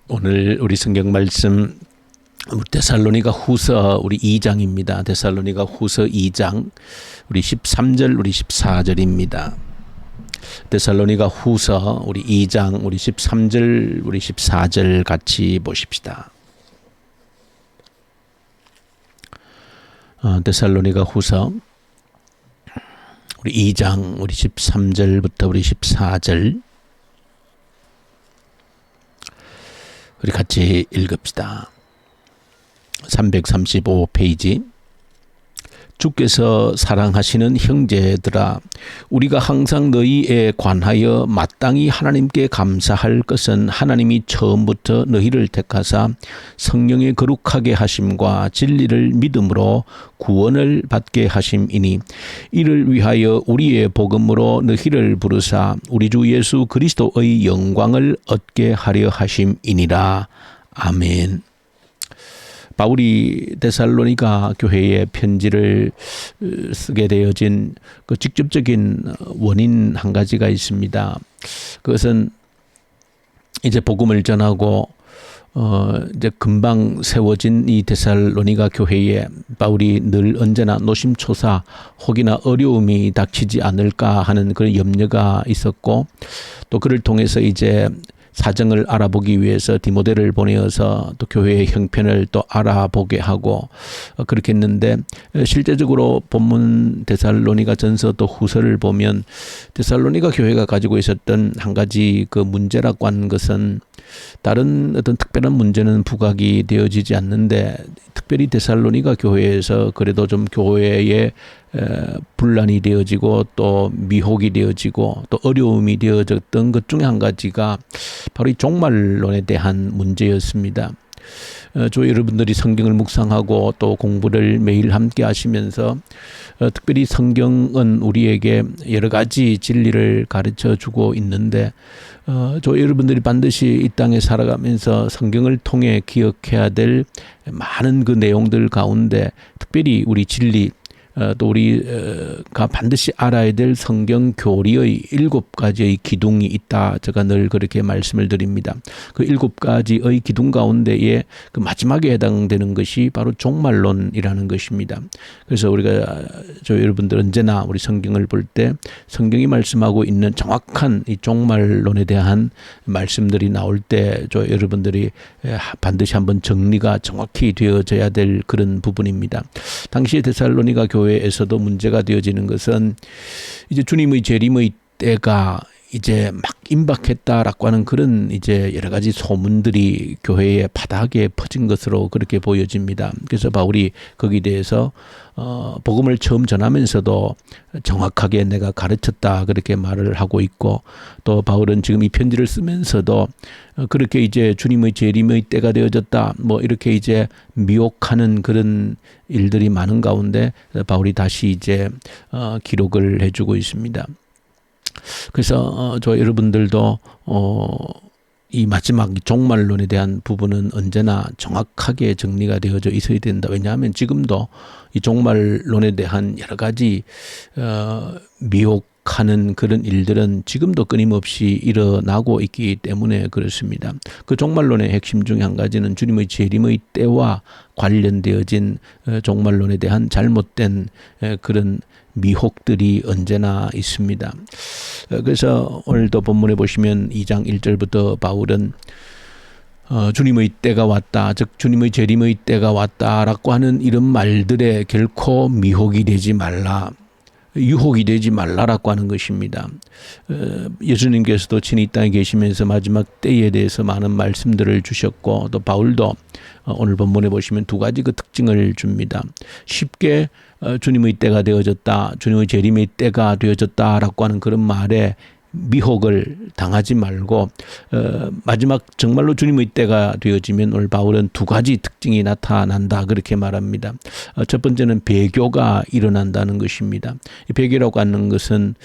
오늘 우리 성경 말씀 데살로니가 후서 우리 2장입니다. 데살로니가 후서 2장 우리 13절 우리 14절입니다. 데살로니가 후서 우리 2장 우리 13절 우리 14절 같이 보십시다. 데살로니가 후서 우리 2장 우리 13절부터 우리 14절 우리 같이 읽읍시다. 335페이지. 주께서 사랑하시는 형제들아, 우리가 항상 너희에 관하여 마땅히 하나님께 감사할 것은 하나님이 처음부터 너희를 택하사 성령의 거룩하게 하심과 진리를 믿음으로 구원을 받게 하심이니, 이를 위하여 우리의 복음으로 너희를 부르사 우리 주 예수 그리스도의 영광을 얻게 하려 하심이니라. 아멘. 바울이 데살로니가 교회에 편지를 쓰게 되어진 그 직접적인 원인 한 가지가 있습니다. 그것은 이제 복음을 전하고 이제 금방 세워진 이 데살로니가 교회에 바울이 늘 언제나 노심초사 혹이나 어려움이 닥치지 않을까 하는 그런 염려가 있었고, 또 그를 통해서 이제 사정을 알아보기 위해서 디모데를 보내어서 또 교회의 형편을 또 알아보게 하고 그렇게 했는데, 실제적으로 본문 데살로니가 전서 또 후서를 보면 데살로니가 교회가 가지고 있었던 한 가지 그 문제라고 하는 것은 다른 어떤 특별한 문제는 부각이 되어지지 않는데, 특별히 데살로니가 교회에서 그래도 좀 교회에 분란이 되어지고 또 미혹이 되어지고 또 어려움이 되어졌던 것 중에 한 가지가 바로 이 종말론에 대한 문제였습니다. 저 여러분들이 성경을 묵상하고 또 공부를 매일 함께 하시면서 특별히 성경은 우리에게 여러 가지 진리를 가르쳐 주고 있는데, 저 여러분들이 반드시 이 땅에 살아가면서 성경을 통해 기억해야 될 많은 그 내용들 가운데 특별히 우리 진리, 또 우리가 반드시 알아야 될 성경 교리의 7가지의 기둥이 있다. 제가 늘 그렇게 말씀을 드립니다. 그 7가지의 기둥 가운데에 그 마지막에 해당되는 것이 바로 종말론이라는 것입니다. 그래서 우리가 저 여러분들 언제나 우리 성경을 볼 때 성경이 말씀하고 있는 정확한 이 종말론에 대한 말씀들이 나올 때 저 여러분들이 반드시 한번 정리가 정확히 되어져야 될 그런 부분입니다. 당시에 데살로니가 교회에서도 문제가 되어지는 것은 이제 주님의 재림의 때가 이제 막 임박했다라고 하는 그런 이제 여러 가지 소문들이 교회의 바닥에 퍼진 것으로 그렇게 보여집니다. 그래서 바울이 거기에 대해서 복음을 처음 전하면서도 정확하게 내가 가르쳤다 그렇게 말을 하고 있고, 또 바울은 지금 이 편지를 쓰면서도 그렇게 이제 주님의 재림의 때가 되어졌다 뭐 이렇게 이제 미혹하는 그런 일들이 많은 가운데 바울이 다시 이제 기록을 해주고 있습니다. 그래서 저 여러분들도 이 마지막 종말론에 대한 부분은 언제나 정확하게 정리가 되어져 있어야 된다. 왜냐하면 지금도 이 종말론에 대한 여러 가지 미혹하는 그런 일들은 지금도 끊임없이 일어나고 있기 때문에 그렇습니다. 그 종말론의 핵심 중에 한 가지는 주님의 재림의 때와 관련되어진 종말론에 대한 잘못된 그런 미혹들이 언제나 있습니다. 그래서 오늘도 본문에 보시면 2장 1절부터 바울은 주님의 때가 왔다, 즉 주님의 재림의 때가 왔다라고 하는 이런 말들에 결코 미혹이 되지 말라, 유혹이 되지 말라라고 하는 것입니다. 예수님께서도 친히 이 땅에 계시면서 마지막 때에 대해서 많은 말씀들을 주셨고, 또 바울도 오늘 본문에 보시면 2가지 그 특징을 줍니다. 쉽게 주님의 때가 되어졌다, 주님의 재림의 때가 되어졌다라고 하는 그런 말에 미혹을 당하지 말고 마지막 정말로 주님의 때가 되어지면 오늘 바울은 2가지 특징이 나타난다 그렇게 말합니다. 첫 번째는 배교가 일어난다는 것입니다. 이 배교라고 하는 것은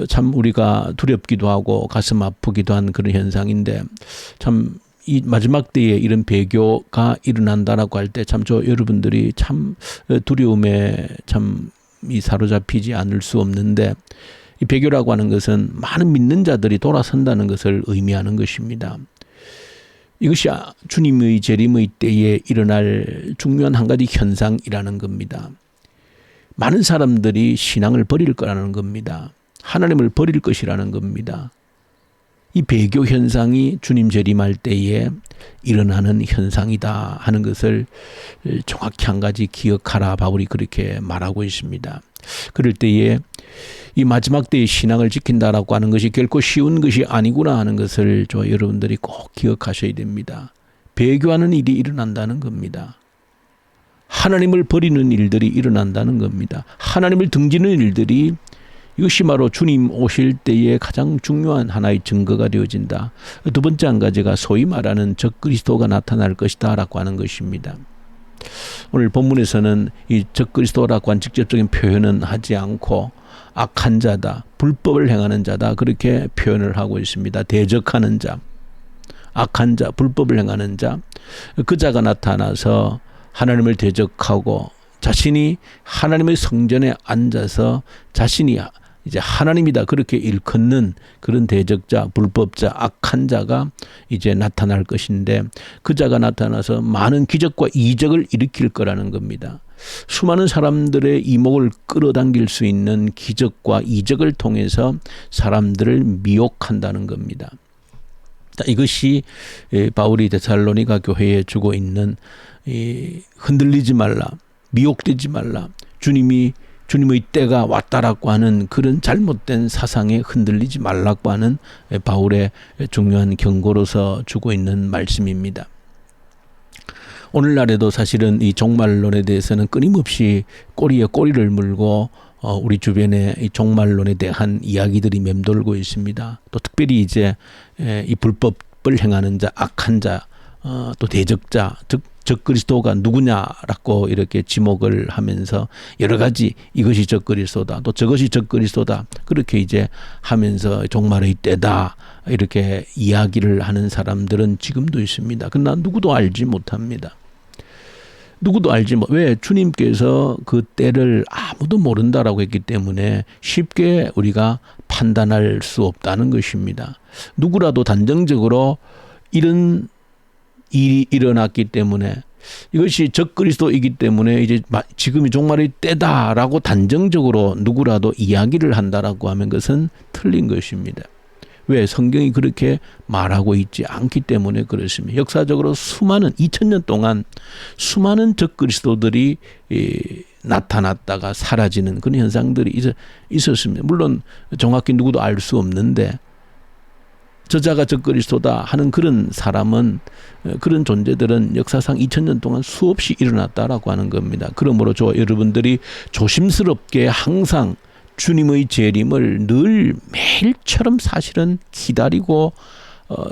참 우리가 두렵기도 하고 가슴 아프기도 한 그런 현상인데, 참 이 마지막 때에 이런 배교가 일어난다라고 할 때 참 저 여러분들이 참 두려움에 참 사로잡히지 않을 수 없는데, 이 배교라고 하는 것은 많은 믿는 자들이 돌아선다는 것을 의미하는 것입니다. 이것이 주님의 재림의 때에 일어날 중요한 한 가지 현상이라는 겁니다. 많은 사람들이 신앙을 버릴 거라는 겁니다. 하나님을 버릴 것이라는 겁니다. 이 배교 현상이 주님 재림할 때에 일어나는 현상이다 하는 것을 정확히 한 가지 기억하라, 바울이 그렇게 말하고 있습니다. 그럴 때에 이 마지막 때의 신앙을 지킨다라고 하는 것이 결코 쉬운 것이 아니구나 하는 것을 여러분들이 꼭 기억하셔야 됩니다. 배교하는 일이 일어난다는 겁니다. 하나님을 버리는 일들이 일어난다는 겁니다. 하나님을 등지는 일들이, 이것이 바로 주님 오실 때에 가장 중요한 하나의 증거가 되어진다. 두 번째 한 가지가 소위 말하는 적그리스도가 나타날 것이다 라고 하는 것입니다. 오늘 본문에서는 이 적그리스도라고 한 직접적인 표현은 하지 않고 악한 자다, 불법을 행하는 자다, 그렇게 표현을 하고 있습니다. 대적하는 자, 악한 자, 불법을 행하는 자, 그 자가 나타나서 하나님을 대적하고 자신이 하나님의 성전에 앉아서 자신이 이제 하나님이다 그렇게 일컫는 그런 대적자, 불법자, 악한 자가 이제 나타날 것인데, 그 자가 나타나서 많은 기적과 이적을 일으킬 거라는 겁니다. 수많은 사람들의 이목을 끌어당길 수 있는 기적과 이적을 통해서 사람들을 미혹한다는 겁니다. 이것이 바울이 데살로니가 교회에 주고 있는 흔들리지 말라, 미혹되지 말라, 주님의 때가 왔다라고 하는 그런 잘못된 사상에 흔들리지 말라고 하는 바울의 중요한 경고로서 주고 있는 말씀입니다. 오늘날에도 사실은 이 종말론에 대해서는 끊임없이 꼬리에 꼬리를 물고 우리 주변에 이 종말론에 대한 이야기들이 맴돌고 있습니다. 또 특별히 이제 이 불법을 행하는 자, 악한 자, 또 대적자, 즉 적그리스도가 누구냐라고 이렇게 지목을 하면서 여러 가지 이것이 적그리스도다, 또 저것이 적그리스도다, 그렇게 이제 하면서 종말의 때다 이렇게 이야기를 하는 사람들은 지금도 있습니다. 그러나 누구도 알지 못합니다. 왜? 주님께서 그 때를 아무도 모른다라고 했기 때문에 쉽게 우리가 판단할 수 없다는 것입니다. 누구라도 단정적으로 이런 일이 일어났기 때문에, 이것이 적그리스도이기 때문에 이제 지금이 종말의 때다라고 단정적으로 누구라도 이야기를 한다라고 하면 그것은 틀린 것입니다. 왜? 성경이 그렇게 말하고 있지 않기 때문에 그렇습니다. 역사적으로 수많은 2000년 동안 수많은 적그리스도들이 나타났다가 사라지는 그런 현상들이 있었습니다. 물론 정확히 누구도 알 수 없는데, 저자가 적그리스도다 하는 그런 사람은, 그런 존재들은 역사상 2000년 동안 수없이 일어났다라고 하는 겁니다. 그러므로 여러분들이 조심스럽게 항상 주님의 재림을 늘 매일처럼 사실은 기다리고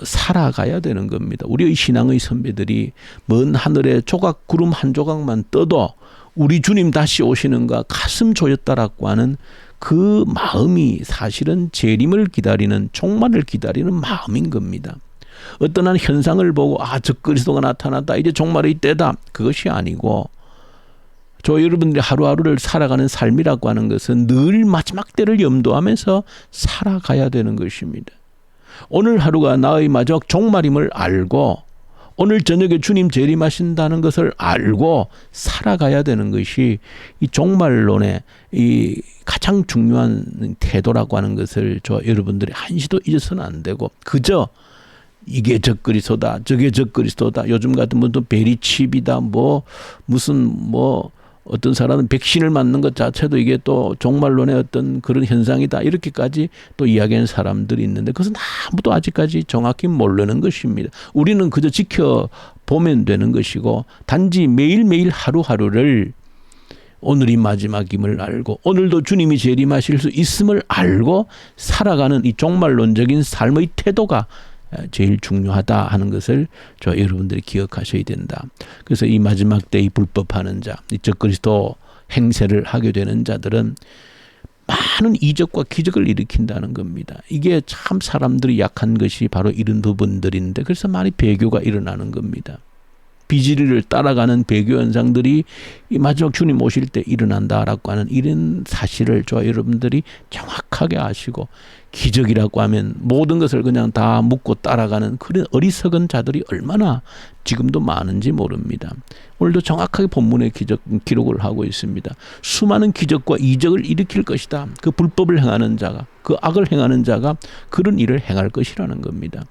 살아가야 되는 겁니다. 우리의 신앙의 선배들이 먼 하늘에 조각 구름 한 조각만 떠도 우리 주님 다시 오시는가 가슴 조였다라고 하는 그 마음이 사실은 재림을 기다리는, 종말을 기다리는 마음인 겁니다. 어떤 한 현상을 보고 적그리스도가 나타났다, 이제 종말의 때다, 그것이 아니고, 여러분들이 하루하루를 살아가는 삶이라고 하는 것은 늘 마지막 때를 염두하면서 살아가야 되는 것입니다. 오늘 하루가 나의 마지막 종말임을 알고, 오늘 저녁에 주님 재림하신다는 것을 알고 살아가야 되는 것이 이 종말론의 이 가장 중요한 태도라고 하는 것을 여러분들이 한시도 잊어서는 안 되고, 그저 이게 적그리스도다, 저게 적그리스도다, 요즘 같은 분도 베리칩이다, 어떤 사람은 백신을 맞는 것 자체도 이게 또 종말론의 어떤 그런 현상이다, 이렇게까지 또 이야기하는 사람들이 있는데, 그것은 아무도 아직까지 정확히 모르는 것입니다. 우리는 그저 지켜보면 되는 것이고, 단지 매일매일 하루하루를 오늘이 마지막임을 알고, 오늘도 주님이 재림하실 수 있음을 알고 살아가는 이 종말론적인 삶의 태도가 제일 중요하다 하는 것을 여러분들이 기억하셔야 된다. 그래서 이 마지막 때 이 불법하는 자, 이 적그리스도 행세를 하게 되는 자들은 많은 이적과 기적을 일으킨다는 겁니다. 이게 참 사람들이 약한 것이 바로 이런 부분들인데, 그래서 많이 배교가 일어나는 겁니다. 비지리를 따라가는 배교 현상들이 이 마지막 주님 오실 때 일어난다라고 하는 이런 사실을 여러분들이 정확하게 아시고 기적이라고 하면 모든 것을 그냥 다 묻고 따라가는 그런 어리석은 자들이 얼마나 지금도 많은지 모릅니다. 오늘도 정확하게 본문의 기록을 하고 있습니다. 수많은 기적과 이적을 일으킬 것이다. 그 불법을 행하는 자가, 그 악을 행하는 자가 그런 일을 행할 것이라는 겁니다.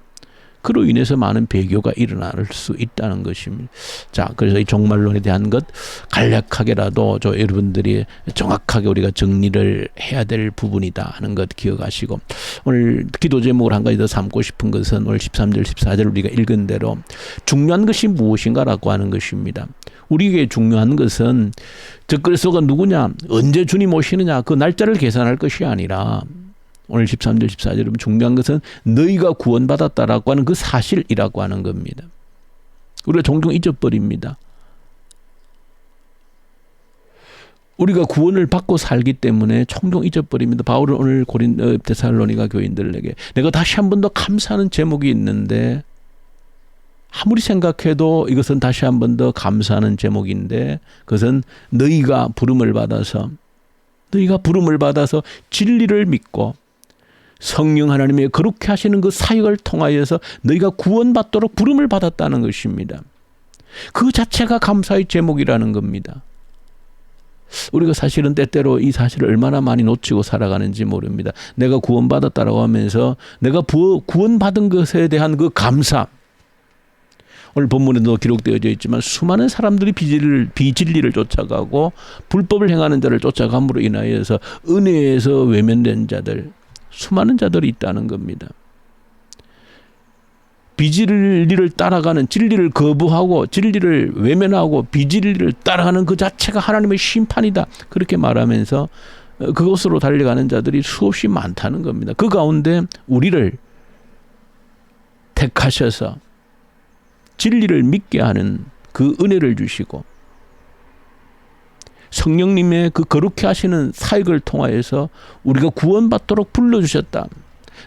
그로 인해서 많은 배교가 일어날 수 있다는 것입니다. 자, 그래서 이 종말론에 대한 것 간략하게라도 여러분들이 정확하게 우리가 정리를 해야 될 부분이다 하는 것 기억하시고, 오늘 기도 제목을 한 가지 더 삼고 싶은 것은 오늘 13절 14절 우리가 읽은 대로 중요한 것이 무엇인가라고 하는 것입니다. 우리에게 중요한 것은 저 그리스도가 누구냐, 언제 주님 오시느냐, 그 날짜를 계산할 것이 아니라 오늘 13절 14절 중요한 것은 너희가 구원받았다라고 하는 그 사실이라고 하는 겁니다. 우리가 종종 잊어버립니다. 우리가 구원을 받고 살기 때문에 종종 잊어버립니다. 바울은 오늘 데살로니가 교인들에게 내가 다시 한 번 더 감사하는 제목이 있는데, 아무리 생각해도 이것은 다시 한 번 더 감사하는 제목인데, 그것은 너희가 부름을 받아서 진리를 믿고 성령 하나님의 거룩히 하시는 그 사역을 통하여서 너희가 구원받도록 부름을 받았다는 것입니다. 그 자체가 감사의 제목이라는 겁니다. 우리가 사실은 때때로 이 사실을 얼마나 많이 놓치고 살아가는지 모릅니다. 내가 구원받았다라고 하면서 내가 구원받은 것에 대한 그 감사, 오늘 본문에도 기록되어져 있지만 수많은 사람들이 비진리를 쫓아가고 불법을 행하는 자를 쫓아감으로 인하여서 은혜에서 외면된 자들, 수많은 자들이 있다는 겁니다. 비진리를 따라가는, 진리를 거부하고 진리를 외면하고 비진리를 따라가는 그 자체가 하나님의 심판이다, 그렇게 말하면서 그곳으로 달려가는 자들이 수없이 많다는 겁니다. 그 가운데 우리를 택하셔서 진리를 믿게 하는 그 은혜를 주시고 성령님의 그 거룩히 하시는 사역을 통하여서 우리가 구원받도록 불러주셨다.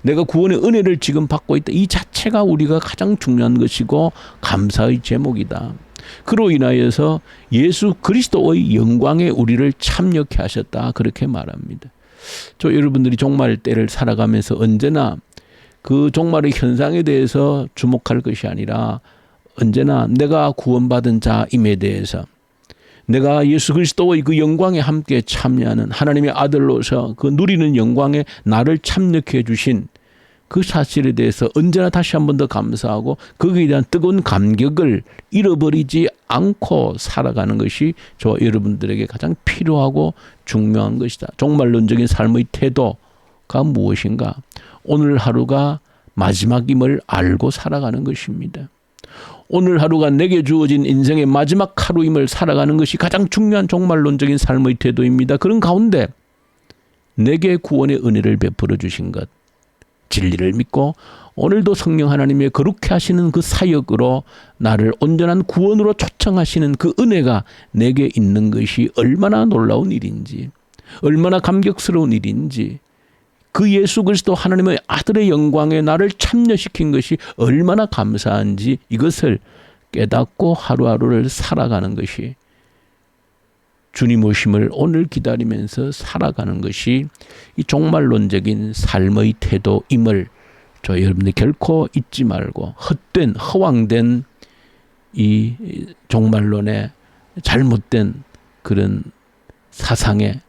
내가 구원의 은혜를 지금 받고 있다. 이 자체가 우리가 가장 중요한 것이고 감사의 제목이다. 그로 인하여서 예수 그리스도의 영광에 우리를 참여케 하셨다, 그렇게 말합니다. 여러분들이 종말 때를 살아가면서 언제나 그 종말의 현상에 대해서 주목할 것이 아니라 언제나 내가 구원받은 자임에 대해서, 내가 예수 그리스도의 그 영광에 함께 참여하는 하나님의 아들로서 그 누리는 영광에 나를 참여케 해주신 그 사실에 대해서 언제나 다시 한 번 더 감사하고 거기에 대한 뜨거운 감격을 잃어버리지 않고 살아가는 것이 저와 여러분들에게 가장 필요하고 중요한 것이다. 종말론적인 삶의 태도가 무엇인가? 오늘 하루가 마지막임을 알고 살아가는 것입니다. 오늘 하루가 내게 주어진 인생의 마지막 하루임을 살아가는 것이 가장 중요한 종말론적인 삶의 태도입니다. 그런 가운데 내게 구원의 은혜를 베풀어 주신 것, 진리를 믿고 오늘도 성령 하나님의 거룩히 하시는 그 사역으로 나를 온전한 구원으로 초청하시는 그 은혜가 내게 있는 것이 얼마나 놀라운 일인지, 얼마나 감격스러운 일인지, 그 예수 그리스도 하나님의 아들의 영광에 나를 참여시킨 것이 얼마나 감사한지, 이것을 깨닫고 하루하루를 살아가는 것이, 주님 오심을 오늘 기다리면서 살아가는 것이 이 종말론적인 삶의 태도임을 여러분들 결코 잊지 말고, 헛된 허황된 이 종말론의 잘못된 그런 사상에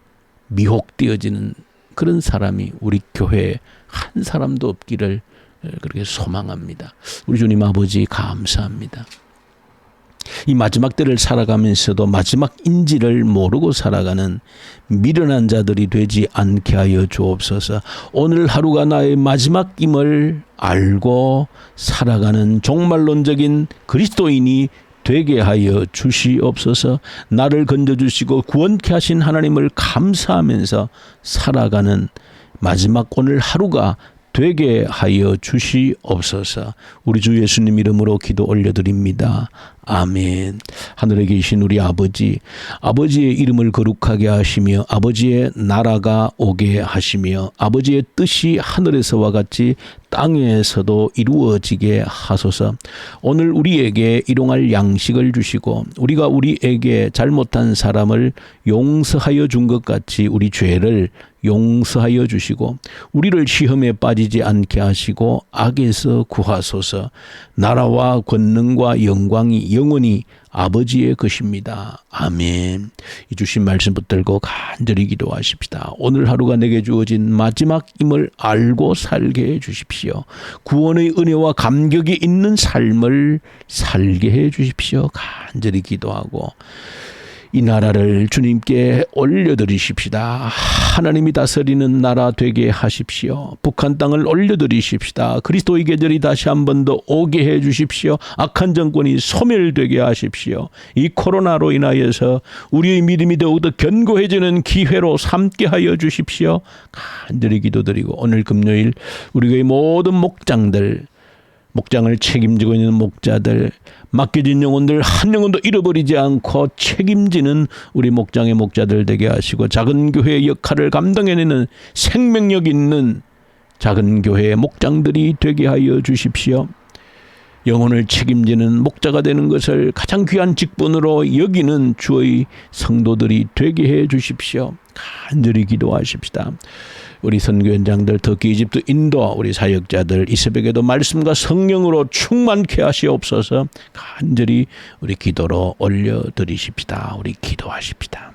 미혹되어지는 그런 사람이 우리 교회에 한 사람도 없기를 그렇게 소망합니다. 우리 주님 아버지 감사합니다. 이 마지막 때를 살아가면서도 마지막 인지를 모르고 살아가는 미련한 자들이 되지 않게 하여 주옵소서. 오늘 하루가 나의 마지막임을 알고 살아가는 종말론적인 그리스도인이 되게 하여 주시옵소서. 나를 건져주시고 구원케 하신 하나님을 감사하면서 살아가는 마지막 오늘 하루가 되게 하여 주시옵소서. 우리 주 예수님 이름으로 기도 올려드립니다. 아멘. 하늘에 계신 우리 아버지, 아버지의 이름을 거룩하게 하시며 아버지의 나라가 오게 하시며 아버지의 뜻이 하늘에서와 같이 땅에서도 이루어지게 하소서. 오늘 우리에게 일용할 양식을 주시고 우리가 우리에게 잘못한 사람을 용서하여 준 것 같이 우리 죄를 용서하여 주시고 우리를 시험에 빠지지 않게 하시고 악에서 구하소서. 나라와 권능과 영광이 영원히 아버지의 것입니다. 아멘. 이 주신 말씀 붙들고 간절히 기도하십시다. 오늘 하루가 내게 주어진 마지막임을 알고 살게 해 주십시오. 구원의 은혜와 감격이 있는 삶을 살게 해 주십시오. 간절히 기도하고 이 나라를 주님께 올려드리십시다. 하나님이 다스리는 나라 되게 하십시오. 북한 땅을 올려드리십시다. 그리스도의 계절이 다시 한 번 더 오게 해 주십시오. 악한 정권이 소멸되게 하십시오. 이 코로나로 인하여서 우리의 믿음이 더욱더 견고해지는 기회로 삼게 하여 주십시오. 간절히 기도드리고 오늘 금요일 우리의 모든 목장을 책임지고 있는 목자들, 맡겨진 영혼들 한 영혼도 잃어버리지 않고 책임지는 우리 목장의 목자들 되게 하시고 작은 교회의 역할을 감당해내는 생명력 있는 작은 교회의 목장들이 되게 하여 주십시오. 영혼을 책임지는 목자가 되는 것을 가장 귀한 직분으로 여기는 주의 성도들이 되게 해 주십시오. 간절히 기도하십시다. 우리 선교연장들, 터키, 이집트, 인도 우리 사역자들 이 새벽에도 말씀과 성령으로 충만케 하시옵소서. 간절히 우리 기도로 올려드리십시다. 우리 기도하십시다.